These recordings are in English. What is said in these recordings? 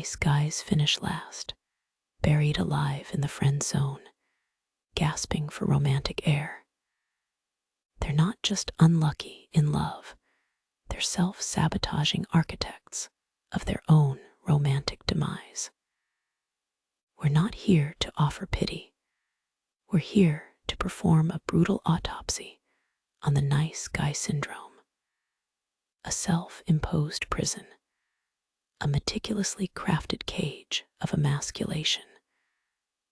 nice guys finish last, buried alive in the friend zone, gasping for romantic air. They're not just unlucky in love, they're self-sabotaging architects of their own romantic demise. We're not here to offer pity. We're here to perform a brutal autopsy on the nice guy syndrome, a self-imposed prison, a meticulously crafted cage of emasculation,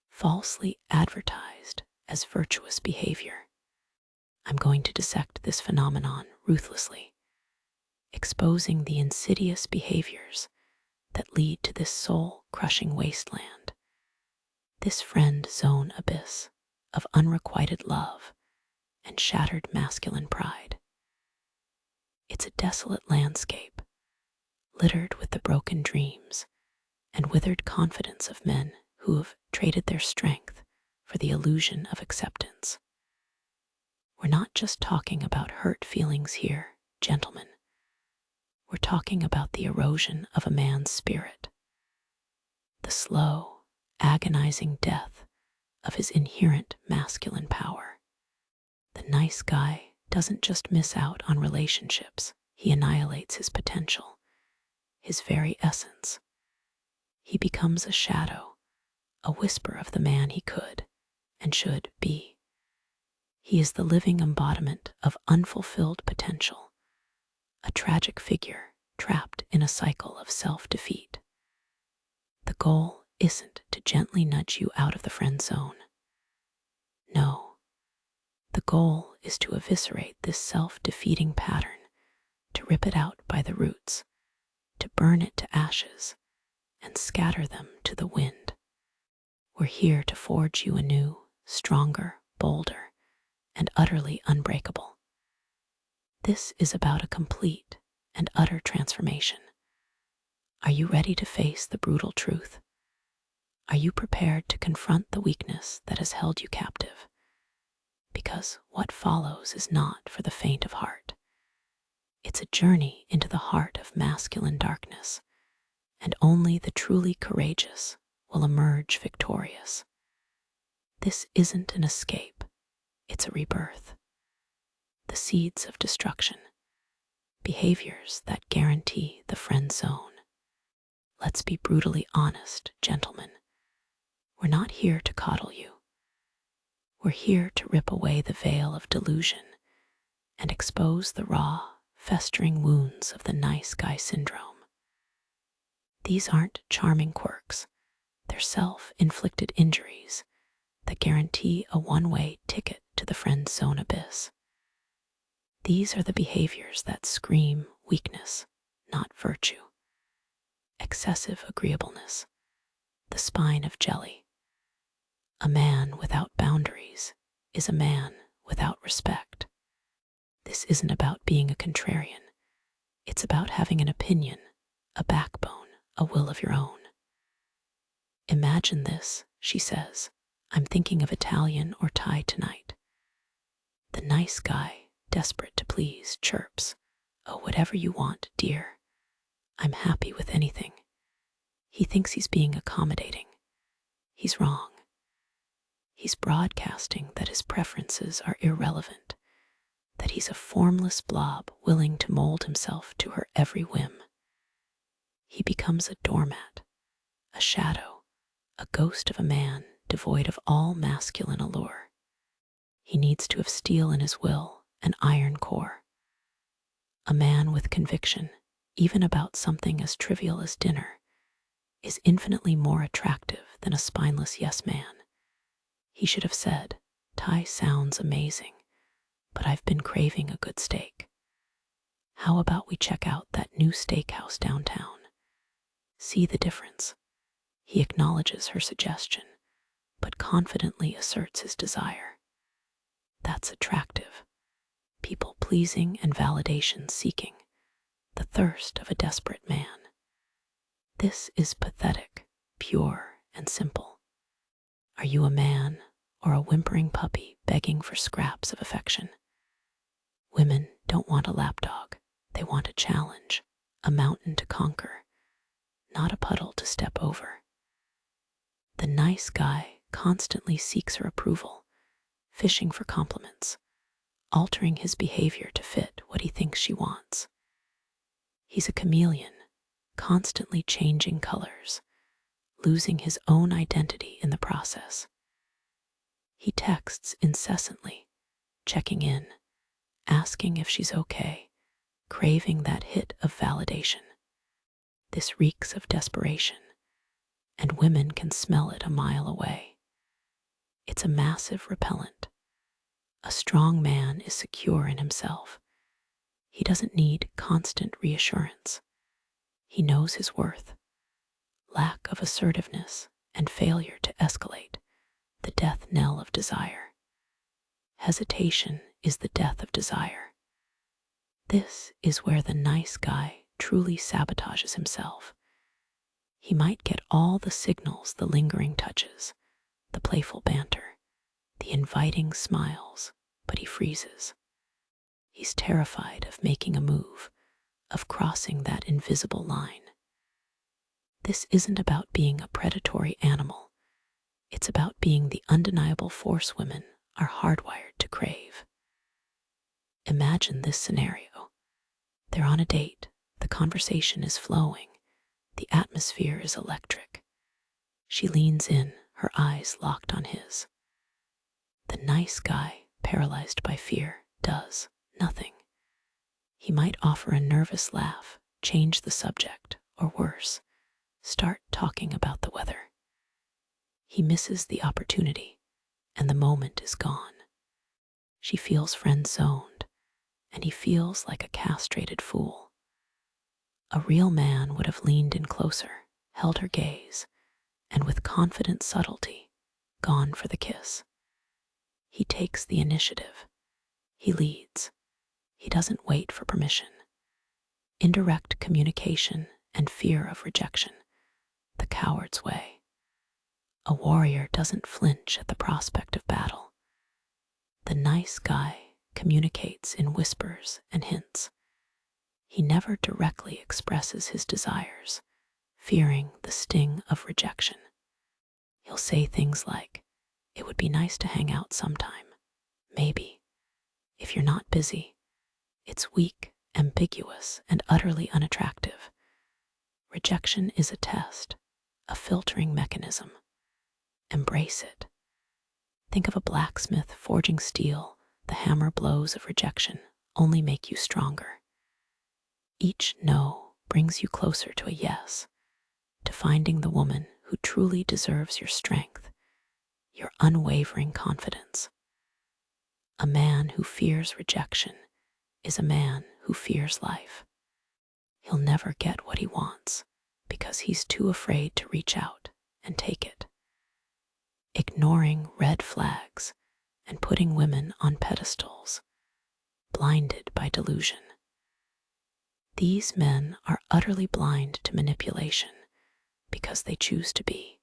falsely advertised as virtuous behavior. I'm going to dissect this phenomenon ruthlessly, exposing the insidious behaviors that lead to this soul-crushing wasteland, this friend zone abyss of unrequited love and shattered masculine pride. It's a desolate landscape, littered with the broken dreams and withered confidence of men who have traded their strength for the illusion of acceptance. We're not just talking about hurt feelings here, gentlemen. We're talking about the erosion of a man's spirit, the slow, agonizing death of his inherent masculine power. The nice guy doesn't just miss out on relationships, he annihilates his potential, his very essence. He becomes a shadow, a whisper of the man he could and should be. He is the living embodiment of unfulfilled potential, a tragic figure trapped in a cycle of self-defeat. The goal isn't to gently nudge you out of the friend zone. No, the goal is to eviscerate this self-defeating pattern, to rip it out by the roots, to burn it to ashes, and scatter them to the wind. We're here to forge you anew, stronger, bolder, and utterly unbreakable. This is about a complete and utter transformation. Are you ready to face the brutal truth? Are you prepared to confront the weakness that has held you captive? Because what follows is not for the faint of heart. It's a journey into the heart of masculine darkness, and only the truly courageous will emerge victorious. This isn't an escape, it's a rebirth. The seeds of destruction, behaviors that guarantee the friend zone. Let's be brutally honest, gentlemen. We're not here to coddle you. We're here to rip away the veil of delusion and expose the raw, festering wounds of the nice guy syndrome. These aren't charming quirks. They're self-inflicted injuries that guarantee a one-way ticket to the friend zone abyss. These are the behaviors that scream weakness, not virtue. Excessive agreeableness, the spine of jelly. A man without boundaries is a man without respect. This isn't about being a contrarian. It's about having an opinion, a backbone, a will of your own. Imagine this, she says. I'm thinking of Italian or Thai tonight. The nice guy, desperate to please, chirps, "Oh, whatever you want, dear. I'm happy with anything." He thinks he's being accommodating. He's wrong. He's broadcasting that his preferences are irrelevant, that he's a formless blob willing to mold himself to her every whim. He becomes a doormat, a shadow, a ghost of a man devoid of all masculine allure. He needs to have steel in his will, an iron core. A man with conviction, even about something as trivial as dinner, is infinitely more attractive than a spineless yes man. He should have said, "Thai sounds amazing, but I've been craving a good steak. How about we check out that new steakhouse downtown?" See the difference. He acknowledges her suggestion, but confidently asserts his desire. That's attractive. People pleasing and validation seeking, the thirst of a desperate man. This is pathetic, pure, and simple. Are you a man or a whimpering puppy begging for scraps of affection? Women don't want a lapdog. They want a challenge, a mountain to conquer, not a puddle to to step over. The nice guy constantly seeks her approval, fishing for compliments, altering his behavior to fit what he thinks she wants. He's a chameleon, constantly changing colors, losing his own identity in the process. He texts incessantly, checking in, asking if she's okay, craving that hit of validation. This reeks of desperation, and women can smell it a mile away. It's a massive repellent. A strong man is secure in himself. He doesn't need constant reassurance. He knows his worth. Lack of assertiveness and failure to escalate, the death knell of desire. Hesitation is the death of desire. This is where the nice guy truly sabotages himself. He might get all the signals, the lingering touches, the playful banter, the inviting smiles, but he freezes. He's terrified of making a move, of crossing that invisible line. This isn't about being a predatory animal. It's about being the undeniable force women are hardwired to crave. Imagine this scenario. They're on a date, the conversation is flowing, the atmosphere is electric. She leans in, her eyes locked on his. The nice guy, paralyzed by fear, does nothing. He might offer a nervous laugh, change the subject, or worse, start talking about the weather. He misses the opportunity, and the moment is gone. She feels friend-zoned, and he feels like a castrated fool. A real man would have leaned in closer, held her gaze, and with confident subtlety, gone for the kiss. He takes the initiative. He leads. He doesn't wait for permission. Indirect communication and fear of rejection, the coward's way. A warrior doesn't flinch at the prospect of battle. The nice guy communicates in whispers and hints. He never directly expresses his desires, fearing the sting of rejection. He'll say things like, "It would be nice to hang out sometime. Maybe. If you're not busy." It's weak, ambiguous, and utterly unattractive. Rejection is a test, a filtering mechanism. Embrace it. Think of a blacksmith forging steel. The hammer blows of rejection only make you stronger. Each no brings you closer to a yes, to finding the woman who truly deserves your strength, your unwavering confidence. A man who fears rejection is a man who fears life. He'll never get what he wants because he's too afraid to reach out and take it. Ignoring red flags and putting women on pedestals, blinded by delusion. These men are utterly blind to manipulation because they choose to be.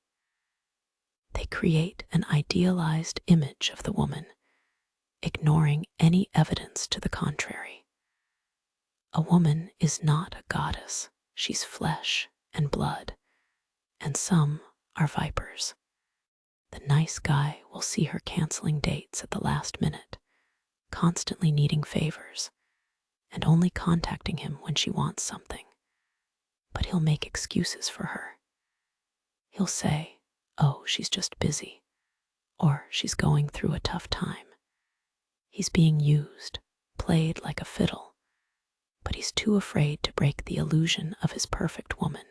They create an idealized image of the woman, ignoring any evidence to the contrary. A woman is not a goddess. She's flesh and blood, and some are vipers. The nice guy will see her canceling dates at the last minute, constantly needing favors, and only contacting him when she wants something. But he'll make excuses for her. He'll say, "Oh, she's just busy," or "she's going through a tough time." He's being used, played like a fiddle, but he's too afraid to break the illusion of his perfect woman.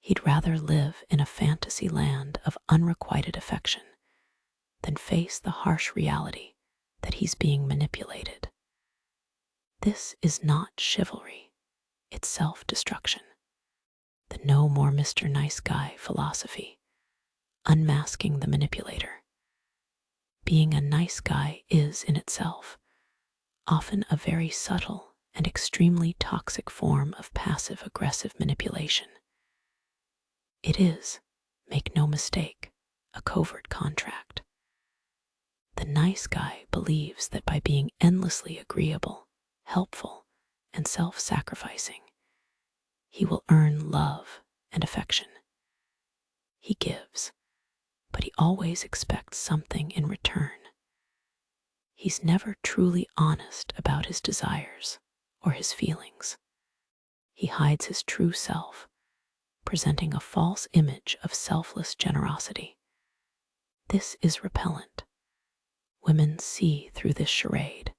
He'd rather live in a fantasy land of unrequited affection than face the harsh reality that he's being manipulated. This is not chivalry, it's self-destruction. The no more Mr. Nice Guy philosophy, unmasking the manipulator. Being a nice guy is in itself often a very subtle and extremely toxic form of passive-aggressive manipulation. It is, make no mistake, a covert contract. The nice guy believes that by being endlessly agreeable, helpful, and self-sacrificing, he will earn love and affection. He gives, but he always expects something in return. He's never truly honest about his desires or his feelings. He hides his true self, presenting a false image of selfless generosity. This is repellent. Women see through this charade.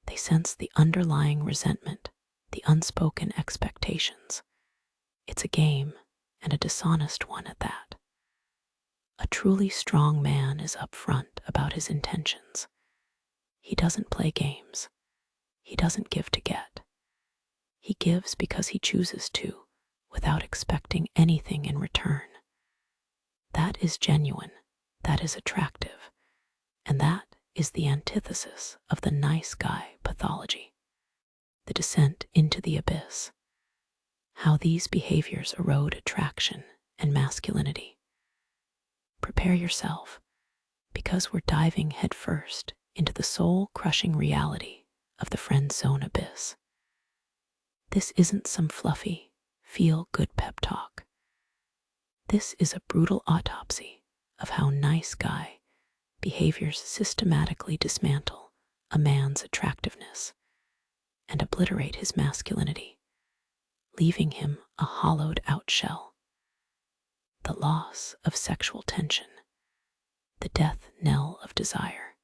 They sense the underlying resentment, the unspoken expectations. It's a game, and a dishonest one at that. A truly strong man is upfront about his intentions. He doesn't play games. He doesn't give to get. He gives because he chooses to, without expecting anything in return. That is genuine, that is attractive, and that is the antithesis of the nice guy pathology. The descent into the abyss. How these behaviors erode attraction and masculinity. Prepare yourself, because we're diving headfirst into the soul-crushing reality of the friend zone abyss. This isn't some fluffy, feel-good pep talk. This is a brutal autopsy of how nice guy behaviors systematically dismantle a man's attractiveness and obliterate his masculinity, leaving him a hollowed-out shell. The loss of sexual tension, the death knell of desire.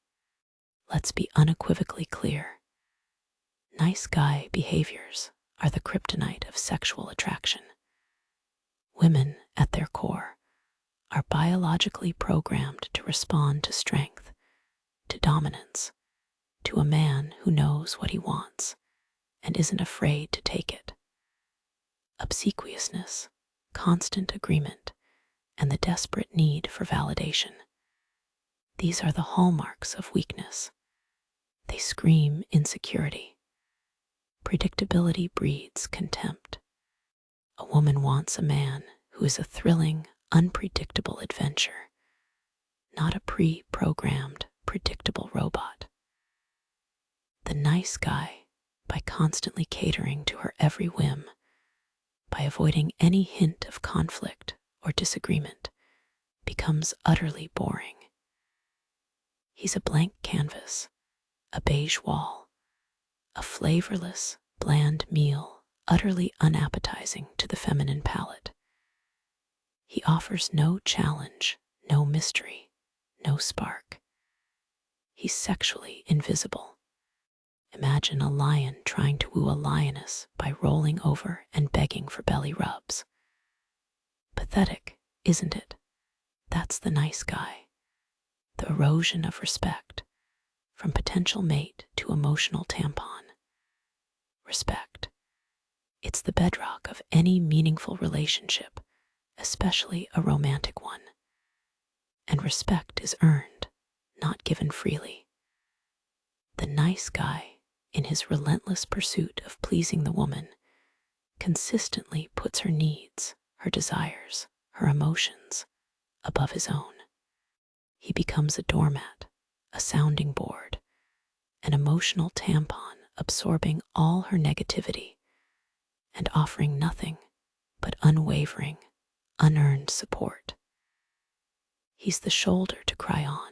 Let's be unequivocally clear. Nice guy behaviors are the kryptonite of sexual attraction. Women, at their core, are biologically programmed to respond to strength, to dominance, to a man who knows what he wants and isn't afraid to take it. Obsequiousness, constant agreement, and the desperate need for validation. These are the hallmarks of weakness. They scream insecurity. Predictability breeds contempt. A woman wants a man who is a thrilling, unpredictable adventure, not a pre-programmed, predictable robot. The nice guy, by constantly catering to her every whim, by avoiding any hint of conflict or disagreement, becomes utterly boring. He's a blank canvas, a beige wall, a flavorless, bland meal, utterly unappetizing to the feminine palate. He offers no challenge, no mystery, no spark. He's sexually invisible. Imagine a lion trying to woo a lioness by rolling over and begging for belly rubs. Pathetic, isn't it? That's the nice guy. The erosion of respect, from potential mate to emotional tampon. Respect. It's the bedrock of any meaningful relationship, especially a romantic one. And respect is earned, not given freely. The nice guy, in his relentless pursuit of pleasing the woman, consistently puts her needs, her desires, her emotions above his own. He becomes a doormat, a sounding board, an emotional tampon absorbing all her negativity and offering nothing but unwavering, unearned support. He's the shoulder to cry on,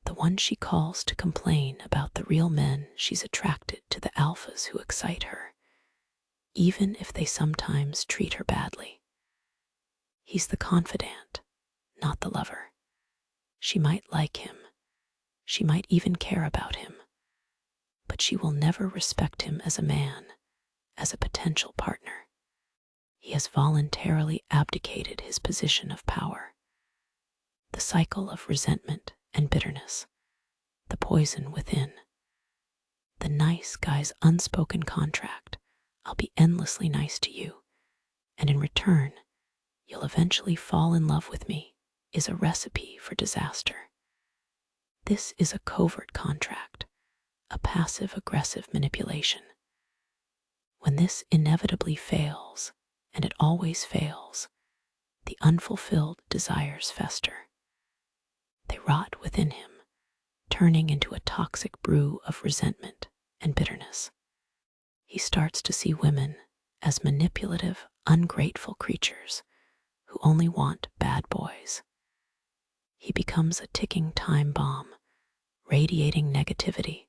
the one she calls to complain about the real men she's attracted to the alphas who excite her, even if they sometimes treat her badly. He's the confidant, not the lover. She might like him. She might even care about him. But she will never respect him as a man, as a potential partner. He has voluntarily abdicated his position of power. The cycle of resentment and bitterness, the poison within. The nice guy's unspoken contract, I'll be endlessly nice to you, and in return, you'll eventually fall in love with me, is a recipe for disaster. This is a covert contract, a passive-aggressive manipulation. When this inevitably fails, and it always fails, the unfulfilled desires fester. They rot within him, turning into a toxic brew of resentment and bitterness. He starts to see women as manipulative, ungrateful creatures who only want bad boys. He becomes a ticking time bomb, radiating negativity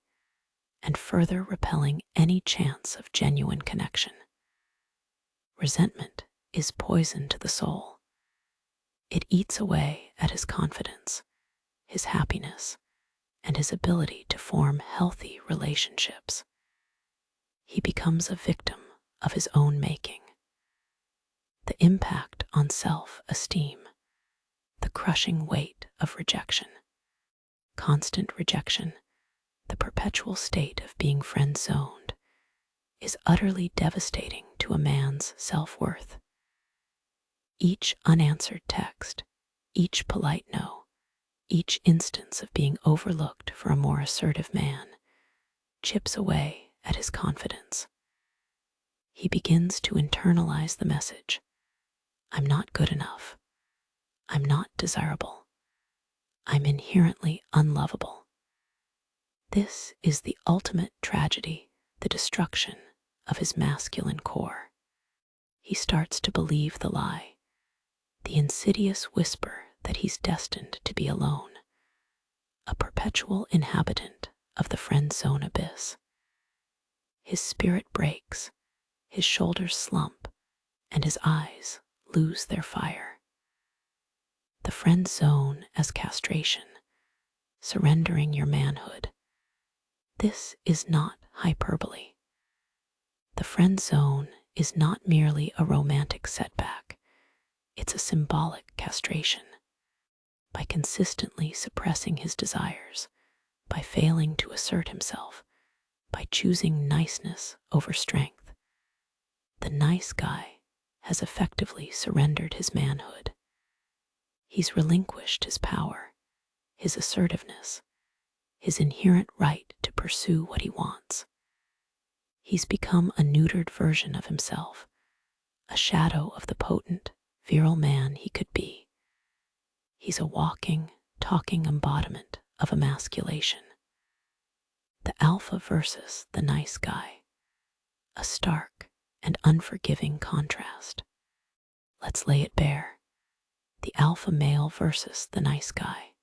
and further repelling any chance of genuine connection. Resentment is poison to the soul. It eats away at his confidence, his happiness, and his ability to form healthy relationships. He becomes a victim of his own making. The impact on self-esteem, the crushing weight of rejection, constant rejection, the perpetual state of being friend-zoned, is utterly devastating to a man's self-worth. Each unanswered text, each polite no, each instance of being overlooked for a more assertive man chips away at his confidence. He begins to internalize the message: I'm not good enough. I'm not desirable. I'm inherently unlovable. This is the ultimate tragedy, the destruction of his masculine core. He starts to believe the lie, the insidious whisper that he's destined to be alone, a perpetual inhabitant of the friend zone abyss. His spirit breaks, his shoulders slump, and his eyes lose their fire. The friend zone as castration, surrendering your manhood. This is not hyperbole. The friend zone is not merely a romantic setback, it's a symbolic castration. By consistently suppressing his desires, by failing to assert himself, by choosing niceness over strength, the nice guy has effectively surrendered his manhood. He's relinquished his power, his assertiveness, his inherent right to pursue what he wants. He's become a neutered version of himself, a shadow of the potent, virile man he could be. He's a walking, talking embodiment of emasculation. The alpha versus the nice guy, a stark and unforgiving contrast. Let's lay it bare. The alpha male versus the nice guy.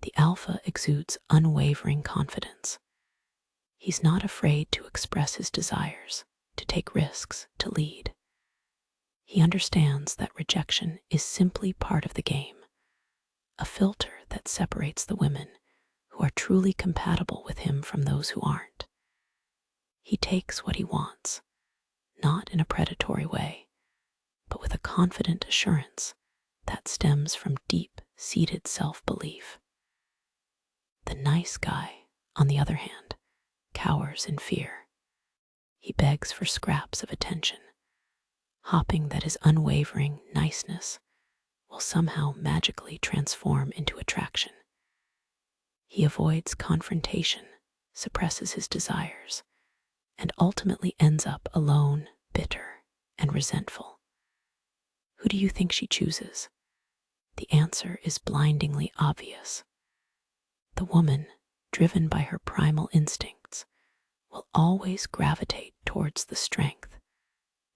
The alpha exudes unwavering confidence. He's not afraid to express his desires, to take risks, to lead. He understands that rejection is simply part of the game, a filter that separates the women who are truly compatible with him from those who aren't. He takes what he wants, not in a predatory way, but with a confident assurance that stems from deep-seated self-belief. The nice guy, on the other hand, cowers in fear. He begs for scraps of attention, hoping that his unwavering niceness will somehow magically transform into attraction. He avoids confrontation, suppresses his desires, and ultimately ends up alone, bitter, and resentful. Who do you think she chooses? The answer is blindingly obvious. The woman, driven by her primal instincts, will always gravitate towards the strength,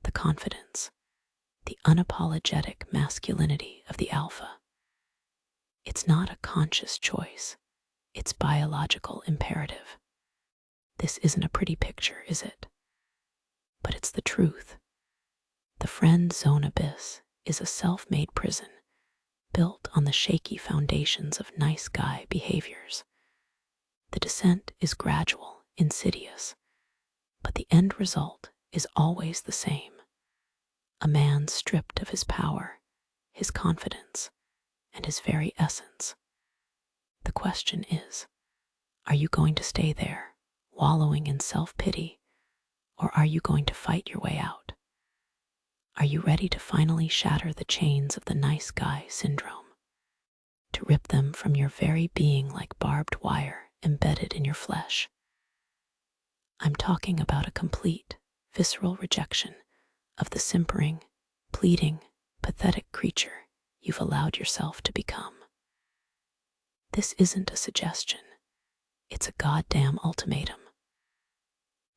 the confidence, the unapologetic masculinity of the alpha. It's not a conscious choice, it's biological imperative. This isn't a pretty picture, is it? But it's the truth. The friend zone abyss is a self-made prison built on the shaky foundations of nice guy behaviors. The descent is gradual, insidious, but the end result is always the same. A man stripped of his power, his confidence, and his very essence. The question is, are you going to stay there, wallowing in self-pity, or are you going to fight your way out? Are you ready to finally shatter the chains of the nice guy syndrome? To rip them from your very being like barbed wire embedded in your flesh? I'm talking about a complete, visceral rejection of the simpering, pleading, pathetic creature you've allowed yourself to become. This isn't a suggestion. It's a goddamn ultimatum.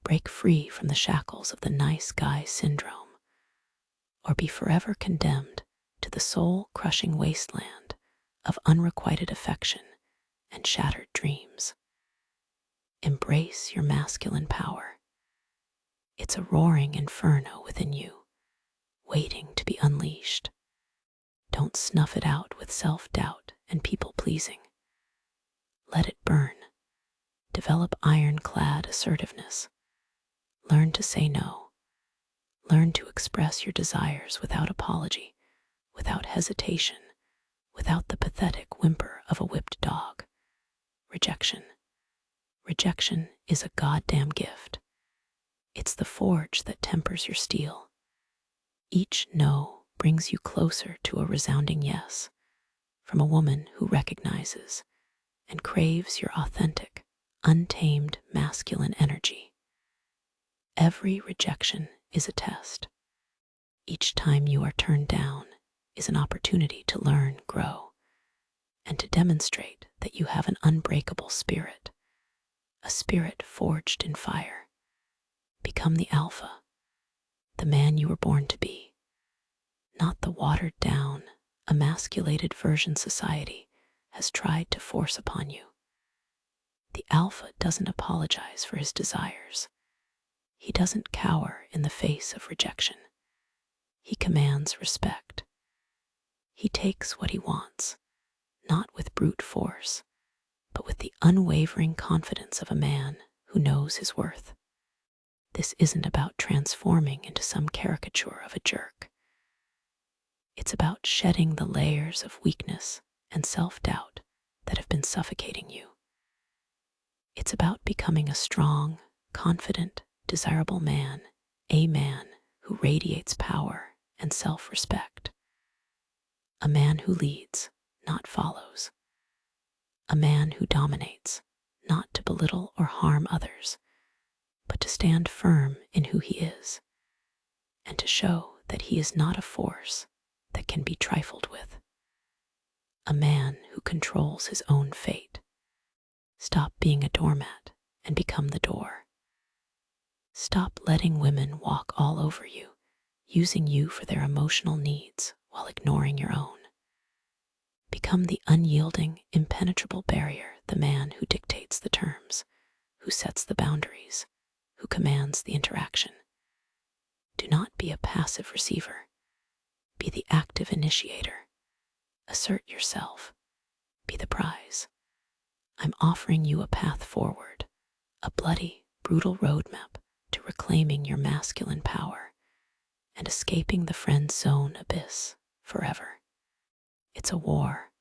Break free from the shackles of the nice guy syndrome. or be forever condemned to the soul-crushing wasteland of unrequited affection and shattered dreams. Embrace your masculine power. It's a roaring inferno within you, waiting to be unleashed. Don't snuff it out with self-doubt and people-pleasing. Let it burn. Develop ironclad assertiveness. Learn to say no. Learn to express your desires without apology, without hesitation, without the pathetic whimper of a whipped dog. Rejection. Rejection is a goddamn gift. It's the forge that tempers your steel. Each no brings you closer to a resounding yes from a woman who recognizes and craves your authentic, untamed masculine energy. Every rejection is a test. Each time you are turned down is an opportunity to learn, grow, and to demonstrate that you have an unbreakable spirit, a spirit forged in fire. Become the alpha, the man you were born to be, not the watered-down, emasculated version society has tried to force upon you. The alpha doesn't apologize for his desires. He doesn't cower in the face of rejection. He commands respect. He takes what he wants, not with brute force, but with the unwavering confidence of a man who knows his worth. This isn't about transforming into some caricature of a jerk. It's about shedding the layers of weakness and self-doubt that have been suffocating you. It's about becoming a strong, confident, desirable man, a man who radiates power and self-respect. A man who leads, not follows. A man who dominates, not to belittle or harm others, but to stand firm in who he is, and to show that he is not a force that can be trifled with. A man who controls his own fate. Stop being a doormat and become the door. Stop letting women walk all over you, using you for their emotional needs while ignoring your own. Become the unyielding, impenetrable barrier, the man who dictates the terms, who sets the boundaries, who commands the interaction. Do not be a passive receiver. Be the active initiator. Assert yourself. Be the prize. I'm offering you a path forward, a bloody, brutal roadmap to reclaiming your masculine power and escaping the friend zone abyss forever. It's a war,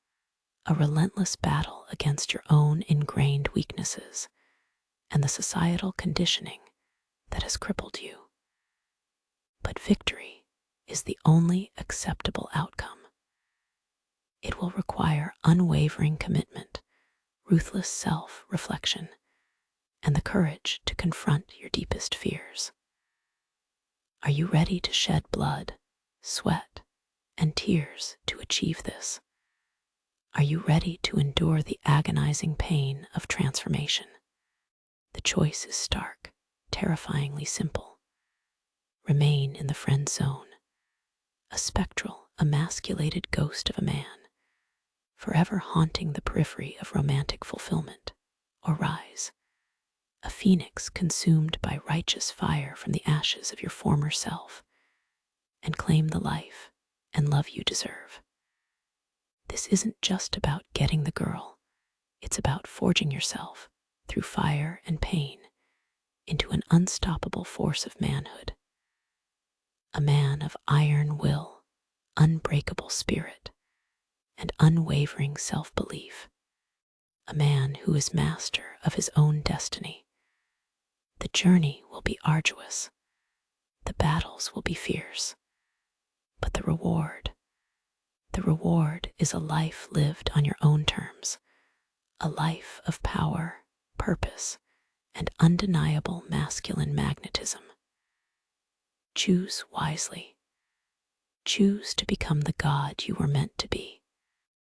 a relentless battle against your own ingrained weaknesses and the societal conditioning that has crippled you. But victory is the only acceptable outcome. It will require unwavering commitment, ruthless self-reflection, and the courage to confront your deepest fears. Are you ready to shed blood, sweat, and tears to achieve this? Are you ready to endure the agonizing pain of transformation? The choice is stark, terrifyingly simple. Remain in the friend zone, a spectral, emasculated ghost of a man, forever haunting the periphery of romantic fulfillment, or rise, a phoenix consumed by righteous fire from the ashes of your former self, and claim the life and love you deserve. This isn't just about getting the girl. It's about forging yourself, through fire and pain, into an unstoppable force of manhood. A man of iron will, unbreakable spirit, and unwavering self-belief. A man who is master of his own destiny. The journey will be arduous. The battles will be fierce. But the reward is a life lived on your own terms, a life of power, purpose, and undeniable masculine magnetism. Choose wisely. Choose to become the God you were meant to be.